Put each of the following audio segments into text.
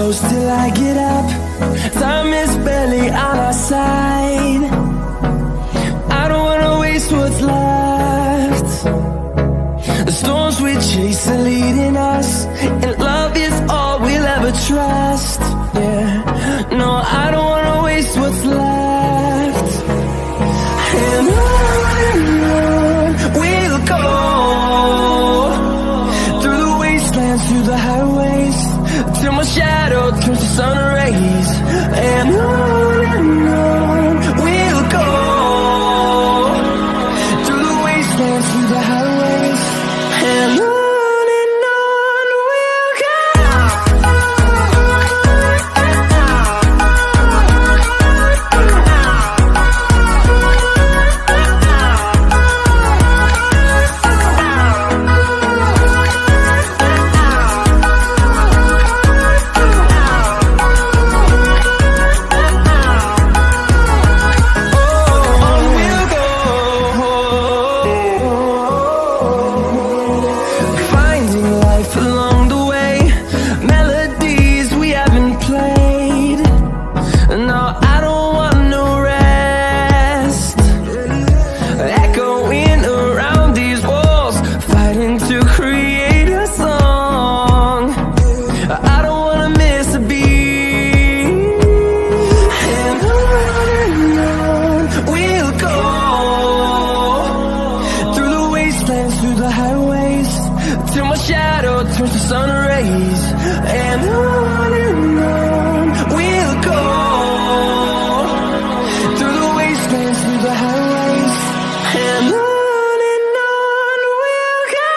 close till I get up. Time is barely on our side. I don't wanna waste what's left. The storms we chase are leading us, and love is all we'll ever trust. Yeah, no, I don't wanna waste what's left. And on we'll go, through the wastelands, through the highways, till my shadow turns to sun rays. And on we'll go, through the wastelands, through the highways, and on we'll go. Through the highways, till my shadow turns to sun rays. And on we'll go, through the wastelands, through the highways, and on we'll go.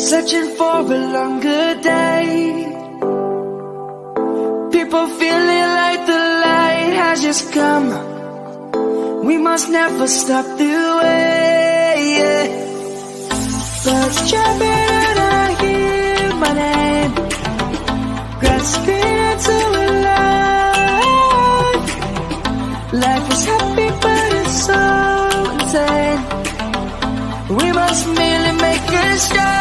searching for a longer day. People feeling like the light has just come. We must never stop the way, yeah. Birds chirping and I hear my name, grasping into a life. Life is happy but it's so insane. We must merely make a start.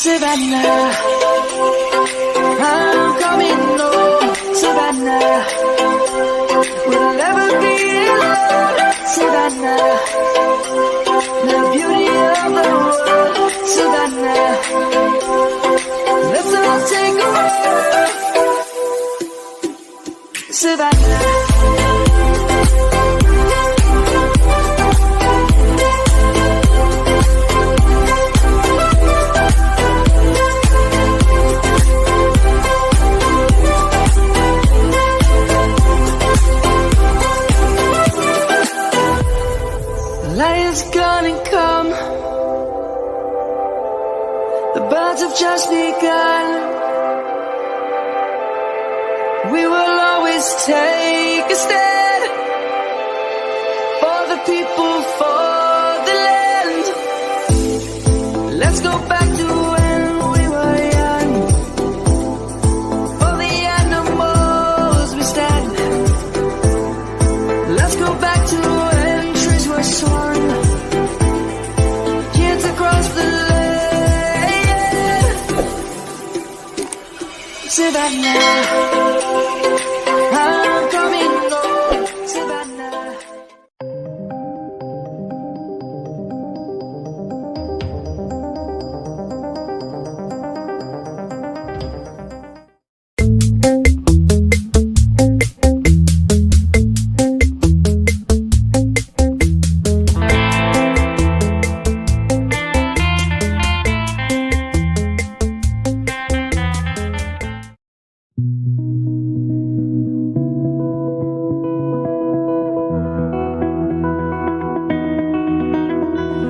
Savannah, I'm coming home. Savannah, we'll never be alone. Savannah, the beauty of the world. Savannah, let's all take a walk. Savannah. Lion's gonna come. The birds have just begun. We will always take a stand for the people, for the land. Let's go back to when we were young. For the animals we stand. Let's go back to when trees were swung. Kids across the land. Savannah, I'm coming home. Savannah.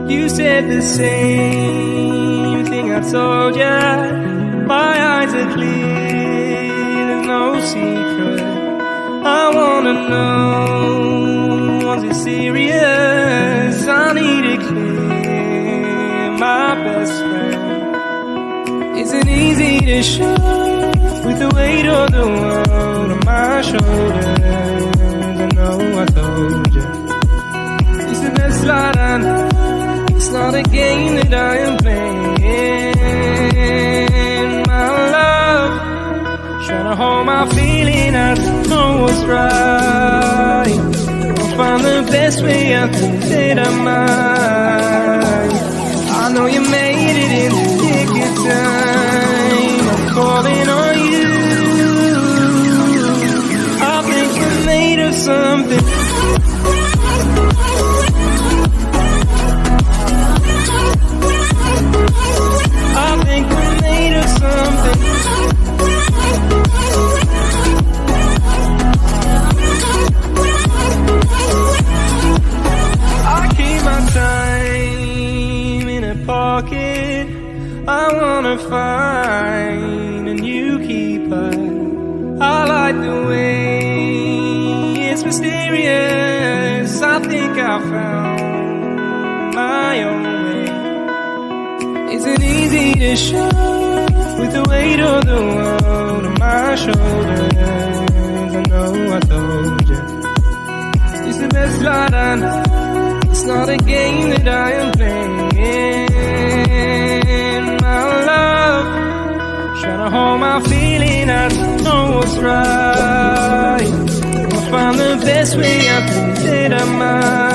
You said the same thing I told ya. My eyes are clear, there's no secret. I wanna know, was it serious? I need it clear, my best friend. Isn't easy to show with the weight of the world on my shoulders. I know I told you, it's the best light I know. It's not a game that I am playing, my love. Trying to hold my feeling, I don't know what's right. I'll find the best way out the that I might. I know you made it in the nick of time. I'm calling on you. I think we're made of something. I think we're made of something. I keep my time in a pocket. I wanna find a new keeper. I like the way it's mysterious. I think I found my own way. Isn't easy to show with the weight of the world on my shoulders. I know I told you, it's the best light I know. It's not a game that I am playing, my love. Trying to hold my feeling, I don't know what's right. I'll find the best way out that I might.